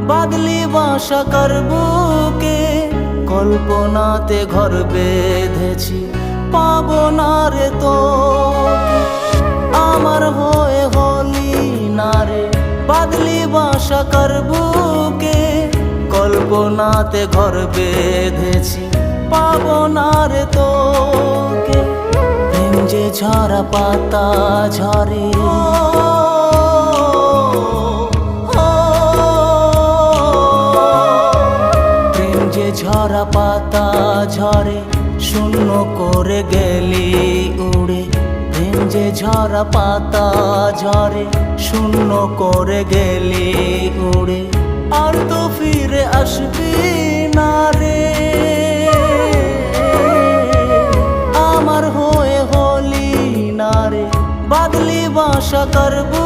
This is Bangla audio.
বাদলি বাসা করবুকে কল্পনাতে ঘর বেঁধেছি, পাবো না রে তো আমার হয়ে হলি না রে। বাদলি বাসা করবুকে কল্পনাতে ঘর বেঁধেছি, পাবো না রে তোকে। প্রেম যে ঝরা পাতা ঝরে, প্রেম যে ঝরা পাতা ঝরে শূন্য করে গেলি উড়ে। প্রেম যে ঝরা পাতা ঝরে শূন্য করে গেলি উড়ে, আর তো ফিরে আসবি না রে। আমার হয়ে হলি না রে, বাদলি বাসা করবো